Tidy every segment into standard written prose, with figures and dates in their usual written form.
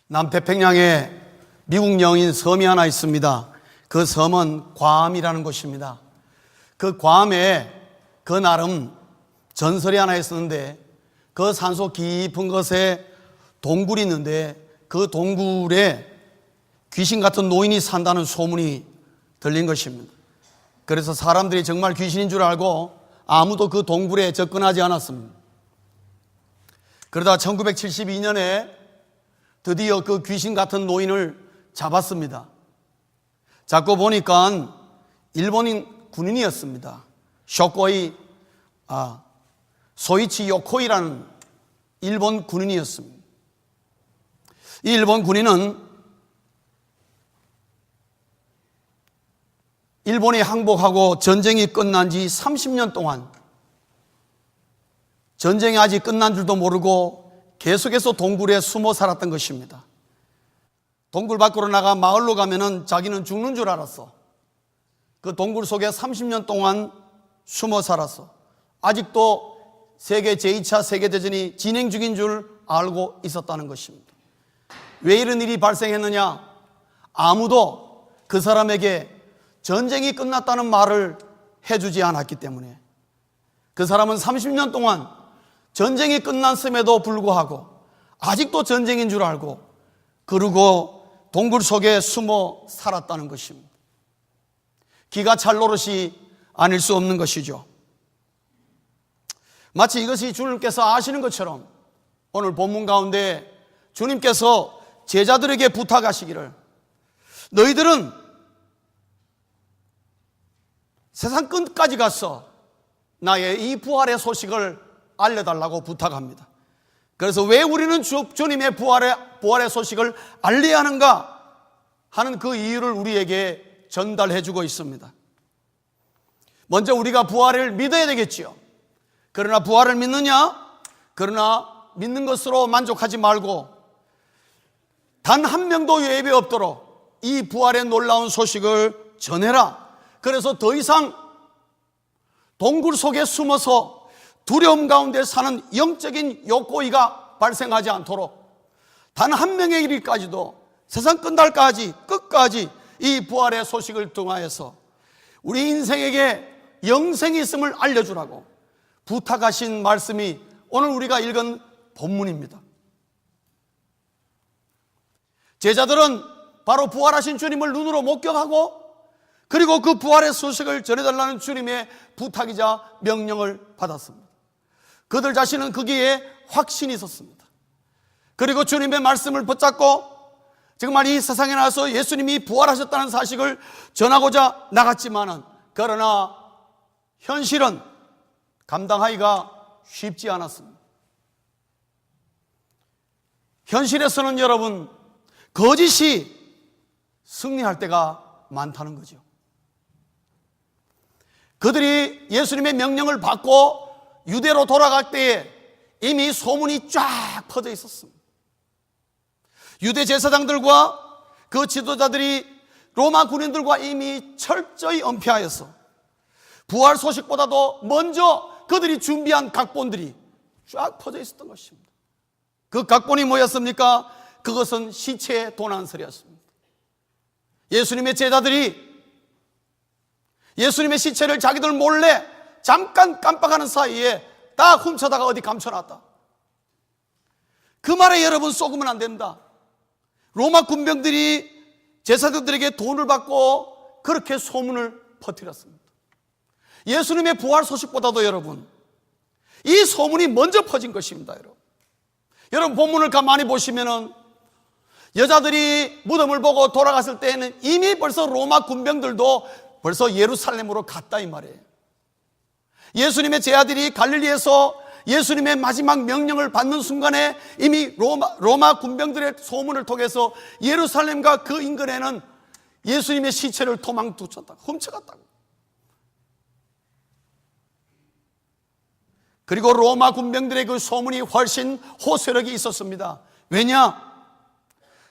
남태평양에 미국 영인 섬이 하나 있습니다. 그 섬은 괌이라는 곳입니다. 그 괌에 그 나름 전설이 하나 있었는데, 그 산속 깊은 곳에 동굴이 있는데 그 동굴에 귀신 같은 노인이 산다는 소문이 들린 것입니다. 그래서 사람들이 정말 귀신인 줄 알고 아무도 그 동굴에 접근하지 않았습니다. 그러다 1972년에 드디어 그 귀신 같은 노인을 잡았습니다. 잡고 보니까 일본인 군인이었습니다. 쇼코이 소이치 요코이라는 일본 군인이었습니다. 이 일본 군인은 일본이 항복하고 전쟁이 끝난 지 30년 동안 전쟁이 아직 끝난 줄도 모르고 계속해서 동굴에 숨어 살았던 것입니다. 동굴 밖으로 나가 마을로 가면은 자기는 죽는 줄 알았어. 그 동굴 속에 30년 동안 숨어 살았어. 아직도 세계 제2차 세계대전이 진행 중인 줄 알고 있었다는 것입니다. 왜 이런 일이 발생했느냐? 아무도 그 사람에게 전쟁이 끝났다는 말을 해주지 않았기 때문에. 그 사람은 30년 동안 전쟁이 끝났음에도 불구하고 아직도 전쟁인 줄 알고, 그리고 동굴 속에 숨어 살았다는 것입니다. 기가 찰 노릇이 아닐 수 없는 것이죠. 마치 이것이 주님께서 아시는 것처럼 오늘 본문 가운데 주님께서 제자들에게 부탁하시기를, 너희들은 세상 끝까지 가서 나의 이 부활의 소식을 알려달라고 부탁합니다. 그래서 왜 우리는 주님의 부활의 소식을 알려야 하는가 하는 그 이유를 우리에게 전달해 주고 있습니다. 먼저 우리가 부활을 믿어야 되겠지요. 그러나 부활을 믿느냐? 그러나 믿는 것으로 만족하지 말고 단 한 명도 예외 없도록 이 부활의 놀라운 소식을 전해라. 그래서 더 이상 동굴 속에 숨어서 두려움 가운데 사는 영적인 욕구가 발생하지 않도록 단 한 명의 일까지도 세상 끝날까지 끝까지 이 부활의 소식을 통하여서 우리 인생에게 영생이 있음을 알려주라고 부탁하신 말씀이 오늘 우리가 읽은 본문입니다. 제자들은 바로 부활하신 주님을 눈으로 목격하고, 그리고 그 부활의 소식을 전해달라는 주님의 부탁이자 명령을 받았습니다. 그들 자신은 거기에 확신이 있었습니다. 그리고 주님의 말씀을 붙잡고 정말 이 세상에 나와서 예수님이 부활하셨다는 사실을 전하고자 나갔지만은, 그러나 현실은 감당하기가 쉽지 않았습니다. 현실에서는 여러분, 거짓이 승리할 때가 많다는 거죠. 그들이 예수님의 명령을 받고 유대로 돌아갈 때에 이미 소문이 쫙 퍼져 있었습니다. 유대 제사장들과 그 지도자들이 로마 군인들과 이미 철저히 은폐하여서 부활 소식보다도 먼저 그들이 준비한 각본들이 쫙 퍼져 있었던 것입니다. 그 각본이 뭐였습니까? 그것은 시체의 도난설이었습니다. 예수님의 제자들이 예수님의 시체를 자기들 몰래 잠깐 깜빡하는 사이에 다 훔쳐다가 어디 감춰놨다. 그 말에 여러분 속으면 안 된다. 로마 군병들이 제사장들에게 돈을 받고 그렇게 소문을 퍼뜨렸습니다. 예수님의 부활 소식보다도 여러분, 이 소문이 먼저 퍼진 것입니다. 여러분 본문을 가만히 보시면은 여자들이 무덤을 보고 돌아갔을 때에는 이미 벌써 로마 군병들도 벌써 예루살렘으로 갔다 이 말이에요. 예수님의 제자들이 갈릴리에서 예수님의 마지막 명령을 받는 순간에 이미 로마 군병들의 소문을 통해서 예루살렘과 그 인근에는 예수님의 시체를 도망쳤다고, 훔쳐갔다고. 그리고 로마 군병들의 그 소문이 훨씬 호소력이 있었습니다. 왜냐?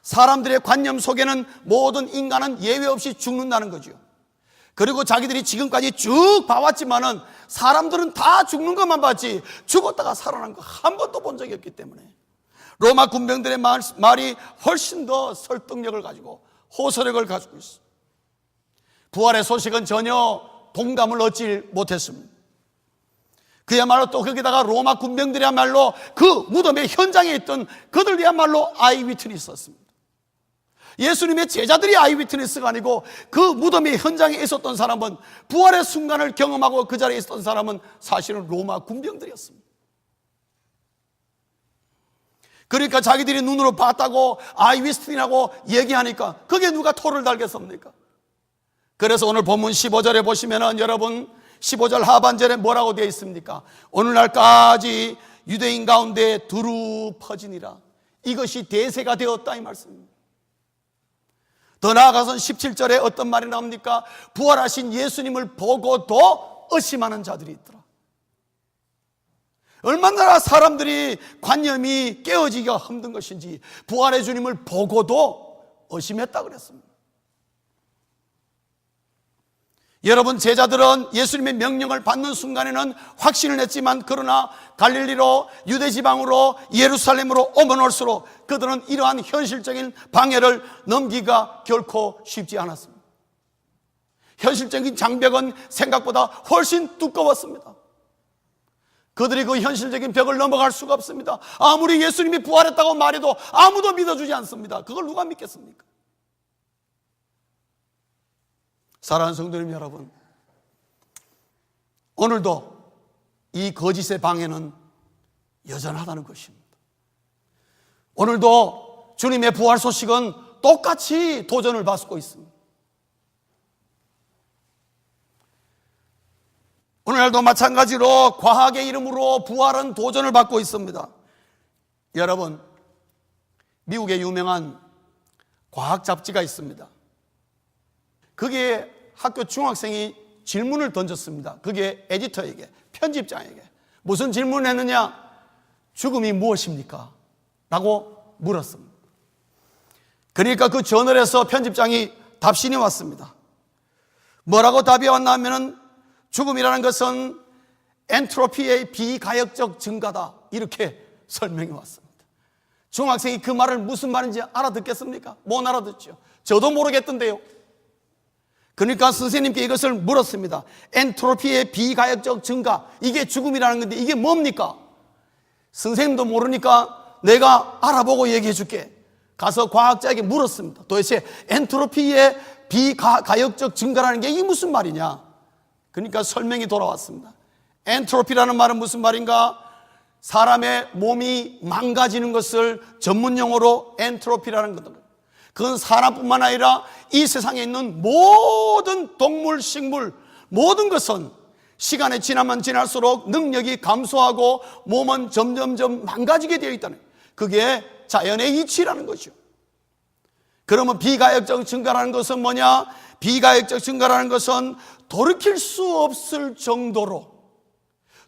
사람들의 관념 속에는 모든 인간은 예외 없이 죽는다는 거죠. 그리고 자기들이 지금까지 쭉 봐왔지만은 사람들은 다 죽는 것만 봤지 죽었다가 살아난 거 한 번도 본 적이 없기 때문에 로마 군병들의 말이 훨씬 더 설득력을 가지고 호소력을 가지고 있습니다. 부활의 소식은 전혀 동감을 얻지 못했습니다. 그야말로 또 거기다가 로마 군병들이야말로 그 무덤의 현장에 있던 그들이야말로 아이위트니스였습니다. 예수님의 제자들이 아이위트니스가 아니고 그 무덤의 현장에 있었던 사람은, 부활의 순간을 경험하고 그 자리에 있었던 사람은 사실은 로마 군병들이었습니다. 그러니까 자기들이 눈으로 봤다고 아이위트니스라고 얘기하니까 그게 누가 토를 달겠습니까? 그래서 오늘 본문 15절에 보시면은 여러분 15절 하반절에 뭐라고 되어 있습니까? 오늘날까지 유대인 가운데 두루 퍼지니라. 이것이 대세가 되었다 이 말씀입니다. 더 나아가서는 17절에 어떤 말이 나옵니까? 부활하신 예수님을 보고도 의심하는 자들이 있더라. 얼마나 사람들이 관념이 깨어지기가 힘든 것인지 부활의 주님을 보고도 의심했다 그랬습니다. 여러분, 제자들은 예수님의 명령을 받는 순간에는 확신을 했지만, 그러나 갈릴리로, 유대지방으로, 예루살렘으로 오면 올수록 그들은 이러한 현실적인 방해를 넘기기가 결코 쉽지 않았습니다. 현실적인 장벽은 생각보다 훨씬 두꺼웠습니다. 그들이 그 현실적인 벽을 넘어갈 수가 없습니다. 아무리 예수님이 부활했다고 말해도 아무도 믿어주지 않습니다. 그걸 누가 믿겠습니까? 사랑하는 성도님 여러분, 오늘도 이 거짓의 방해는 여전하다는 것입니다. 오늘도 주님의 부활 소식은 똑같이 도전을 받고 있습니다. 오늘날도 마찬가지로 과학의 이름으로 부활은 도전을 받고 있습니다. 여러분, 미국의 유명한 과학 잡지가 있습니다. 거기에 학교 중학생이 질문을 던졌습니다. 그게 에디터에게, 편집장에게. 무슨 질문을 했느냐? 죽음이 무엇입니까? 라고 물었습니다. 그러니까 그 저널에서 편집장이 답신이 왔습니다. 뭐라고 답이 왔나 하면은 죽음이라는 것은 엔트로피의 비가역적 증가다, 이렇게 설명이 왔습니다. 중학생이 그 말을 무슨 말인지 알아듣겠습니까? 못 알아듣죠. 저도 모르겠던데요. 그러니까 선생님께 이것을 물었습니다. 엔트로피의 비가역적 증가, 이게 죽음이라는 건데 이게 뭡니까? 선생님도 모르니까 내가 알아보고 얘기해 줄게. 가서 과학자에게 물었습니다. 도대체 엔트로피의 비가역적 증가라는 게 이게 무슨 말이냐? 그러니까 설명이 돌아왔습니다. 엔트로피라는 말은 무슨 말인가? 사람의 몸이 망가지는 것을 전문용어로 엔트로피라는 겁니다. 그건 사람뿐만 아니라 이 세상에 있는 모든 동물, 식물, 모든 것은 시간이 지나면 지날수록 능력이 감소하고 몸은 점점점 망가지게 되어 있다는, 그게 자연의 이치라는 거죠. 그러면 비가역적 증가라는 것은 뭐냐? 비가역적 증가라는 것은 돌이킬 수 없을 정도로,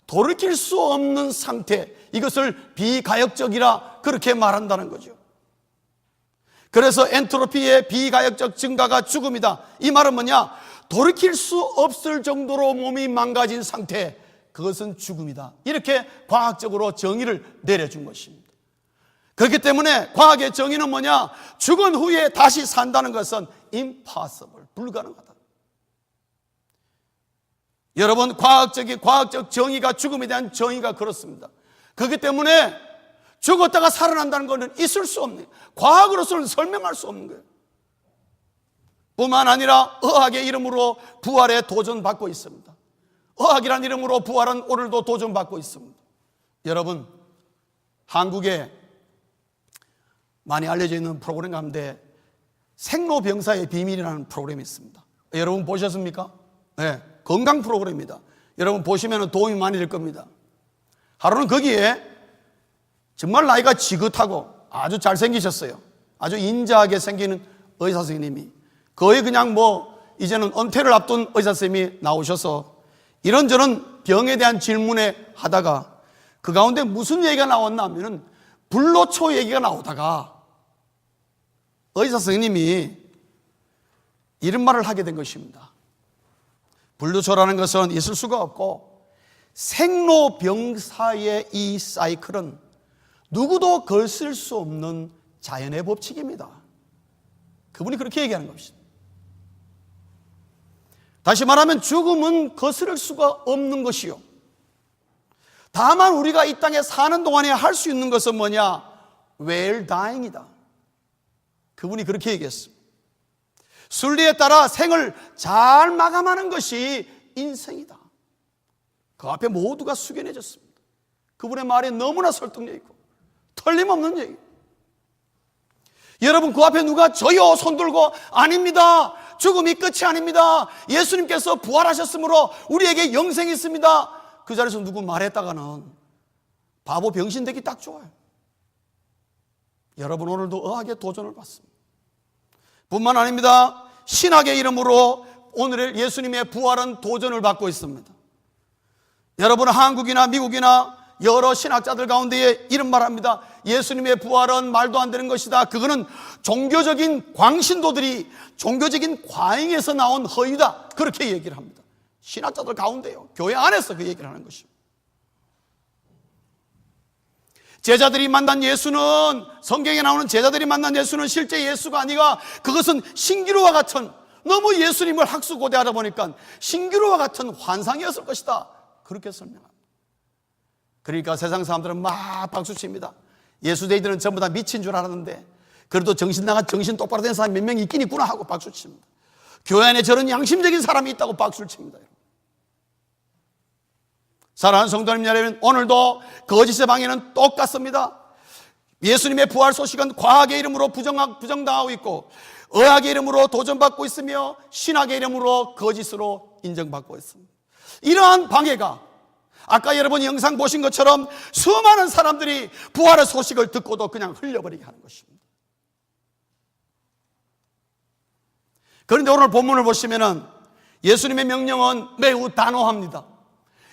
돌이킬 수 없는 상태, 이것을 비가역적이라 그렇게 말한다는 거죠. 그래서 엔트로피의 비가역적 증가가 죽음이다. 이 말은 뭐냐? 돌이킬 수 없을 정도로 몸이 망가진 상태, 그것은 죽음이다. 이렇게 과학적으로 정의를 내려준 것입니다. 그렇기 때문에 과학의 정의는 뭐냐? 죽은 후에 다시 산다는 것은 impossible, 불가능하다. 여러분, 과학적 정의가, 죽음에 대한 정의가 그렇습니다. 그렇기 때문에 죽었다가 살아난다는 것은 있을 수 없는, 과학으로서는 설명할 수 없는 거예요. 뿐만 아니라 의학의 이름으로 부활에 도전받고 있습니다. 의학이라는 이름으로 부활은 오늘도 도전받고 있습니다. 여러분, 한국에 많이 알려져 있는 프로그램 가운데 생로병사의 비밀이라는 프로그램이 있습니다. 여러분 보셨습니까? 네, 건강 프로그램입니다. 여러분 보시면 도움이 많이 될 겁니다. 하루는 거기에 정말 나이가 지긋하고 아주 잘생기셨어요. 아주 인자하게 생기는 의사 선생님이, 거의 그냥 이제는 은퇴를 앞둔 의사 선생님이 나오셔서 이런저런 병에 대한 질문에 하다가 그 가운데 무슨 얘기가 나왔나 하면은 불로초 얘기가 나오다가 의사 선생님이 이런 말을 하게 된 것입니다. 불로초라는 것은 있을 수가 없고 생로병사의 이 사이클은 누구도 거슬 수 없는 자연의 법칙입니다. 그분이 그렇게 얘기하는 것입니다. 다시 말하면 죽음은 거스를 수가 없는 것이요, 다만 우리가 이 땅에 사는 동안에 할 수 있는 것은 뭐냐? well dying이다. 그분이 그렇게 얘기했습니다. 순리에 따라 생을 잘 마감하는 것이 인생이다. 그 앞에 모두가 숙연해졌습니다. 그분의 말이 너무나 설득력 있고 틀림없는 얘기. 여러분, 그 앞에 누가 저요 손들고 아닙니다, 죽음이 끝이 아닙니다, 예수님께서 부활하셨으므로 우리에게 영생이 있습니다, 그 자리에서 누구 말했다가는 바보 병신 되기 딱 좋아요. 여러분, 오늘도 의학의 도전을 받습니다. 뿐만 아닙니다. 신학의 이름으로 오늘 예수님의 부활은 도전을 받고 있습니다. 여러분, 한국이나 미국이나 여러 신학자들 가운데에 이런 말합니다. 예수님의 부활은 말도 안 되는 것이다. 그거는 종교적인 광신도들이 종교적인 과잉에서 나온 허위다. 그렇게 얘기를 합니다. 신학자들 가운데요, 교회 안에서 그 얘기를 하는 것입니다. 제자들이 만난 예수는, 성경에 나오는 제자들이 만난 예수는 실제 예수가 아니라 그것은 신기루와 같은, 너무 예수님을 학수고대하다 보니까 신기루와 같은 환상이었을 것이다. 그렇게 설명합니다. 그러니까 세상 사람들은 막 박수칩니다. 예수대이들은 전부 다 미친 줄 알았는데 그래도 정신 똑바로 된 사람이 몇 명 있긴 있구나 하고 박수칩니다. 교회 안에 저런 양심적인 사람이 있다고 박수를 칩니다. 사랑하는 성도님 여러분, 오늘도 거짓의 방해는 똑같습니다. 예수님의 부활 소식은 과학의 이름으로 부정당하고 있고, 의학의 이름으로 도전받고 있으며, 신학의 이름으로 거짓으로 인정받고 있습니다. 이러한 방해가 아까 여러분이 영상 보신 것처럼 수많은 사람들이 부활의 소식을 듣고도 그냥 흘려버리게 하는 것입니다. 그런데 오늘 본문을 보시면은 예수님의 명령은 매우 단호합니다.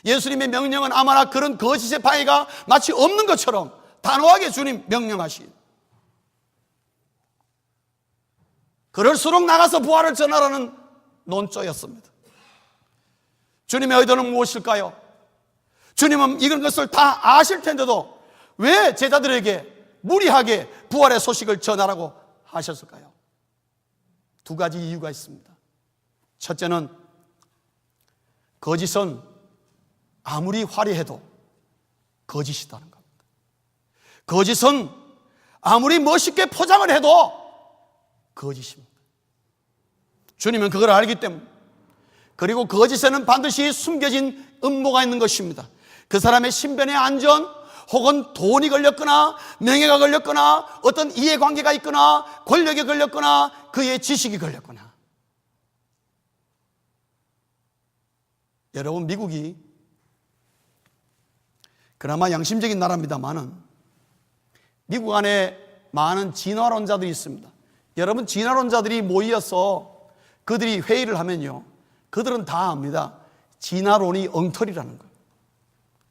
예수님의 명령은 아마나 그런 거짓의 방해가 마치 없는 것처럼 단호하게 주님 명령하시. 그럴수록 나가서 부활을 전하라는 논조였습니다. 주님의 의도는 무엇일까요? 주님은 이런 것을 다 아실 텐데도 왜 제자들에게 무리하게 부활의 소식을 전하라고 하셨을까요? 두 가지 이유가 있습니다. 첫째는 거짓은 아무리 화려해도 거짓이다는 겁니다. 거짓은 아무리 멋있게 포장을 해도 거짓입니다. 주님은 그걸 알기 때문에, 그리고 거짓에는 반드시 숨겨진 음모가 있는 것입니다. 그 사람의 신변의 안전, 혹은 돈이 걸렸거나 명예가 걸렸거나 어떤 이해관계가 있거나 권력이 걸렸거나 그의 지식이 걸렸거나. 여러분, 미국이 그나마 양심적인 나라입니다만은 미국 안에 많은 진화론자들이 있습니다. 여러분, 진화론자들이 모여서 그들이 회의를 하면요, 그들은 다 압니다. 진화론이 엉터리라는 걸.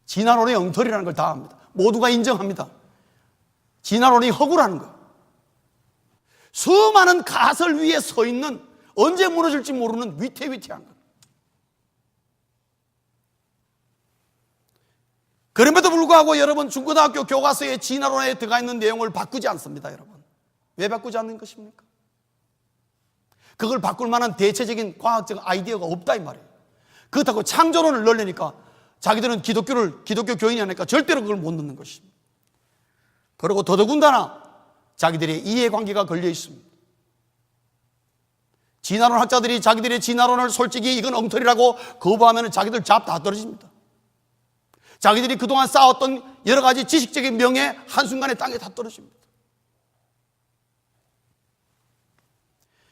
진화론이 엉터리라는 걸 다 압니다. 모두가 인정합니다. 진화론이 허구라는 것. 수많은 가설 위에 서 있는, 언제 무너질지 모르는 위태위태한 것. 그럼에도 불구하고 여러분, 중고등학교 교과서에 진화론에 들어가 있는 내용을 바꾸지 않습니다. 여러분, 왜 바꾸지 않는 것입니까? 그걸 바꿀 만한 대체적인 과학적 아이디어가 없다 이 말이에요. 그렇다고 창조론을 넣으려니까 자기들은 기독교 교인이 하니까 절대로 그걸 못 넣는 것입니다. 그리고 더더군다나 자기들의 이해관계가 걸려 있습니다. 진화론 학자들이 자기들의 진화론을 솔직히 이건 엉터리라고 거부하면 자기들 잡 다 떨어집니다. 자기들이 그동안 쌓았던 여러 가지 지식적인 명예 한순간에 땅에 다 떨어집니다.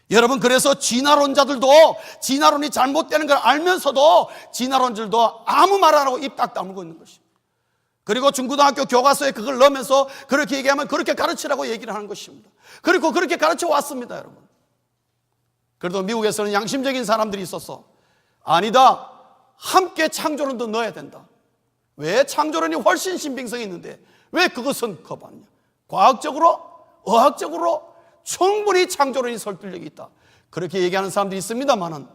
여러분, 그래서 진화론자들도 진화론이 잘못되는 걸 알면서도 진화론자들도 아무 말 안 하고 입 딱 다물고 있는 것입니다. 그리고 중고등학교 교과서에 그걸 넣으면서 그렇게 얘기하면 그렇게 가르치라고 얘기를 하는 것입니다. 그리고 그렇게 가르쳐 왔습니다, 여러분. 그래도 미국에서는 양심적인 사람들이 있어서 아니다, 함께 창조론도 넣어야 된다. 왜? 창조론이 훨씬 신빙성이 있는데 왜 그것은 거부하느냐? 과학적으로, 의학적으로 충분히 창조론이 설득력이 있다. 그렇게 얘기하는 사람들이 있습니다만은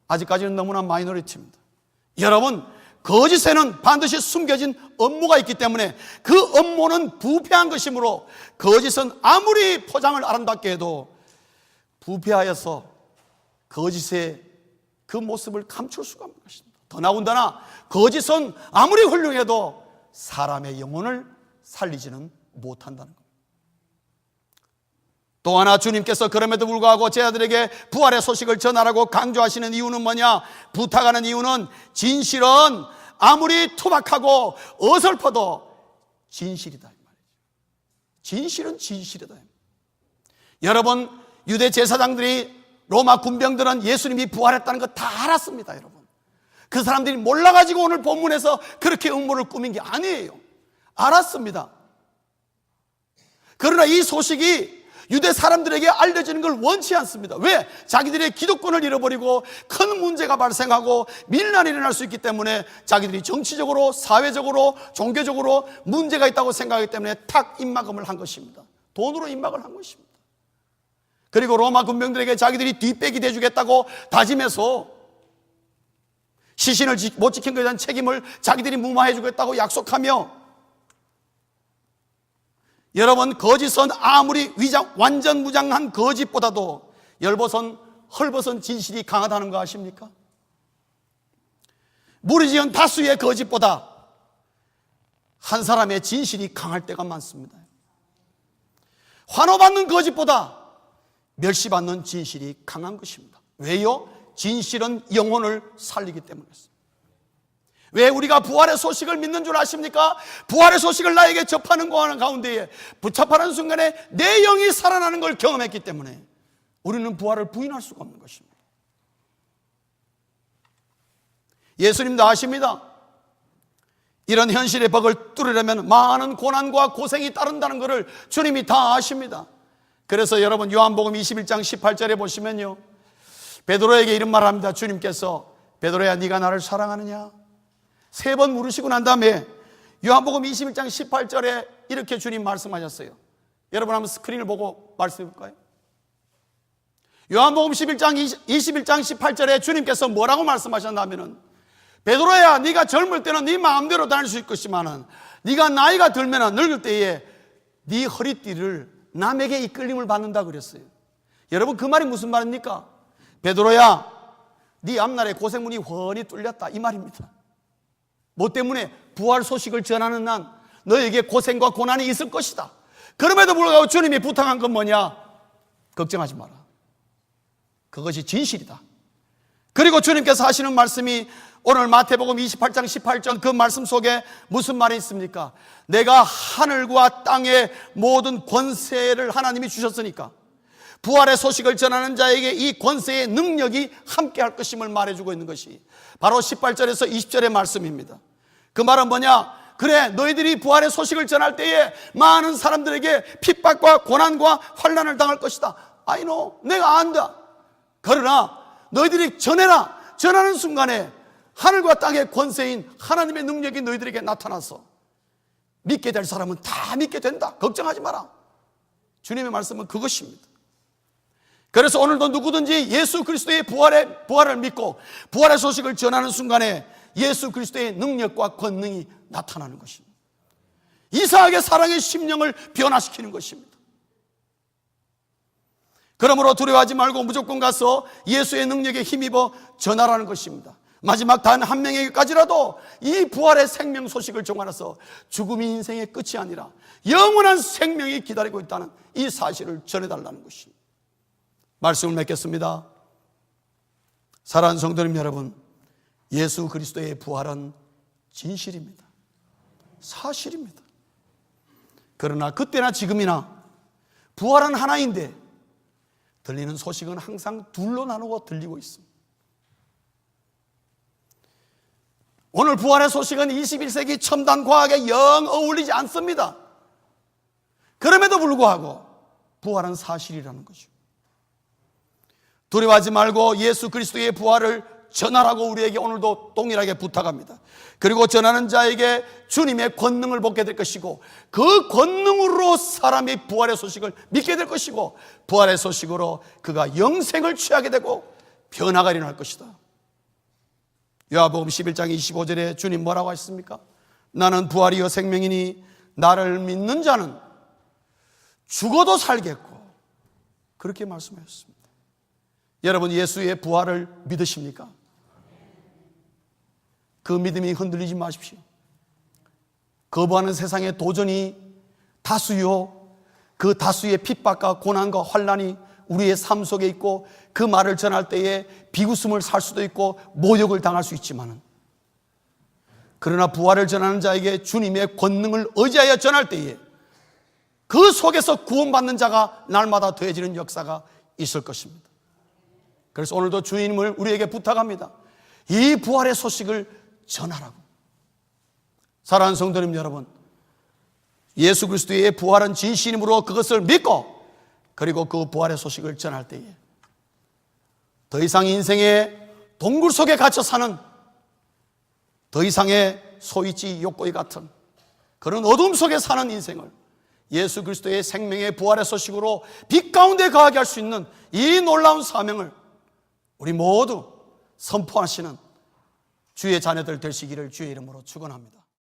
아직까지는 너무나 마이너리티입니다. 여러분, 거짓에는 반드시 숨겨진 업무가 있기 때문에 그 업무는 부패한 것이므로 거짓은 아무리 포장을 아름답게 해도 부패하여서 거짓의 그 모습을 감출 수가 없는 것입니다. 더나군다나 거짓은 아무리 훌륭해도 사람의 영혼을 살리지는 못한다는 겁니다. 또 하나 주님께서 그럼에도 불구하고 제자들에게 부활의 소식을 전하라고 강조하시는 이유는 뭐냐? 부탁하는 이유는 진실은 아무리 투박하고 어설퍼도 진실이다 이 말이죠. 진실은 진실이다. 여러분, 유대 제사장들이, 로마 군병들은 예수님이 부활했다는 거 다 알았습니다. 여러분, 그 사람들이 몰라가지고 오늘 본문에서 그렇게 음모를 꾸민 게 아니에요. 알았습니다. 그러나 이 소식이 유대 사람들에게 알려지는 걸 원치 않습니다. 왜? 자기들의 기득권을 잃어버리고 큰 문제가 발생하고 밀란이 일어날 수 있기 때문에 자기들이 정치적으로, 사회적으로, 종교적으로 문제가 있다고 생각하기 때문에 탁 입막음을 한 것입니다. 돈으로 입막을 한 것입니다. 그리고 로마 군병들에게 자기들이 뒷배기 대주겠다고 다짐해서 시신을 못 지킨 것에 대한 책임을 자기들이 무마해 주겠다고 약속하며, 여러분, 거짓은 아무리 완전 무장한 거짓보다도 헐벗은 진실이 강하다는 거 아십니까? 무리지은 다수의 거짓보다 한 사람의 진실이 강할 때가 많습니다. 환호받는 거짓보다 멸시받는 진실이 강한 것입니다. 왜요? 진실은 영혼을 살리기 때문이었습니다. 왜 우리가 부활의 소식을 믿는 줄 아십니까? 부활의 소식을 나에게 접하는 가운데에 부착하는 순간에 내 영이 살아나는 걸 경험했기 때문에 우리는 부활을 부인할 수가 없는 것입니다. 예수님도 아십니다. 이런 현실의 벽을 뚫으려면 많은 고난과 고생이 따른다는 것을 주님이 다 아십니다. 그래서 여러분, 요한복음 21장 18절에 보시면요, 베드로에게 이런 말을 합니다. 주님께서, 베드로야, 네가 나를 사랑하느냐? 3번 물으시고 난 다음에 요한복음 21장 18절에 이렇게 주님 말씀하셨어요. 여러분 한번 스크린을 보고 말씀해 볼까요? 요한복음 21장 18절에 주님께서 뭐라고 말씀하셨냐면은, 베드로야, 네가 젊을 때는 네 마음대로 다닐 수 있겠지만은 네가 나이가 들면 늙을 때에 네 허리띠를 남에게 이끌림을 받는다 그랬어요. 여러분, 그 말이 무슨 말입니까? 베드로야, 네 앞날에 고생문이 훤히 뚫렸다 이 말입니다. 뭐 때문에? 부활 소식을 전하는 난 너에게 고생과 고난이 있을 것이다. 그럼에도 불구하고 주님이 부탁한 건 뭐냐? 걱정하지 마라. 그것이 진실이다. 그리고 주님께서 하시는 말씀이 오늘 마태복음 28장 18절 그 말씀 속에 무슨 말이 있습니까? 내가 하늘과 땅의 모든 권세를 하나님이 주셨으니까 부활의 소식을 전하는 자에게 이 권세의 능력이 함께할 것임을 말해주고 있는 것이 바로 18절에서 20절의 말씀입니다. 그 말은 뭐냐? 그래, 너희들이 부활의 소식을 전할 때에 많은 사람들에게 핍박과 고난과 환난을 당할 것이다. I know, 내가 안다. 그러나 너희들이 전해라. 전하는 순간에 하늘과 땅의 권세인 하나님의 능력이 너희들에게 나타나서 믿게 될 사람은 다 믿게 된다. 걱정하지 마라. 주님의 말씀은 그것입니다. 그래서 오늘도 누구든지 예수 그리스도의 부활을 믿고 부활의 소식을 전하는 순간에 예수 그리스도의 능력과 권능이 나타나는 것입니다. 이상하게 사랑의 심령을 변화시키는 것입니다. 그러므로 두려워하지 말고 무조건 가서 예수의 능력에 힘입어 전하라는 것입니다. 마지막 단 한 명에게까지라도 이 부활의 생명 소식을 전하서 죽음이 인생의 끝이 아니라 영원한 생명이 기다리고 있다는 이 사실을 전해달라는 것입니다. 말씀을 맺겠습니다. 사랑하는 성도님 여러분, 예수 그리스도의 부활은 진실입니다. 사실입니다. 그러나 그때나 지금이나 부활은 하나인데 들리는 소식은 항상 둘로 나누고 들리고 있습니다. 오늘 부활의 소식은 21세기 첨단 과학에 영 어울리지 않습니다. 그럼에도 불구하고 부활은 사실이라는 거죠. 두려워하지 말고 예수 그리스도의 부활을 전하라고 우리에게 오늘도 동일하게 부탁합니다. 그리고 전하는 자에게 주님의 권능을 받게 될 것이고 그 권능으로 사람이 부활의 소식을 믿게 될 것이고 부활의 소식으로 그가 영생을 취하게 되고 변화가 일어날 것이다. 요한복음 11장 25절에 주님 뭐라고 하셨습니까? 나는 부활이요 생명이니 나를 믿는 자는 죽어도 살겠고, 그렇게 말씀하셨습니다. 여러분, 예수의 부활을 믿으십니까? 그 믿음이 흔들리지 마십시오. 거부하는 세상의 도전이 다수요, 그 다수의 핍박과 고난과 환난이 우리의 삶 속에 있고, 그 말을 전할 때에 비웃음을 살 수도 있고 모욕을 당할 수 있지만은, 그러나 부활을 전하는 자에게 주님의 권능을 의지하여 전할 때에 그 속에서 구원받는 자가 날마다 더해지는 역사가 있을 것입니다. 그래서 오늘도 주님을 우리에게 부탁합니다. 이 부활의 소식을 전하라고. 사랑하는 성도님 여러분, 예수 그리스도의 부활은 진실임으로 그것을 믿고, 그리고 그 부활의 소식을 전할 때에 더 이상 인생의 동굴 속에 갇혀 사는, 더 이상의 소위지 욕구의 같은 그런 어둠 속에 사는 인생을 예수 그리스도의 생명의 부활의 소식으로 빛 가운데 거하게 할 수 있는 이 놀라운 사명을 우리 모두 선포하시는 주의 자녀들 되시기를 주의 이름으로 축원합니다.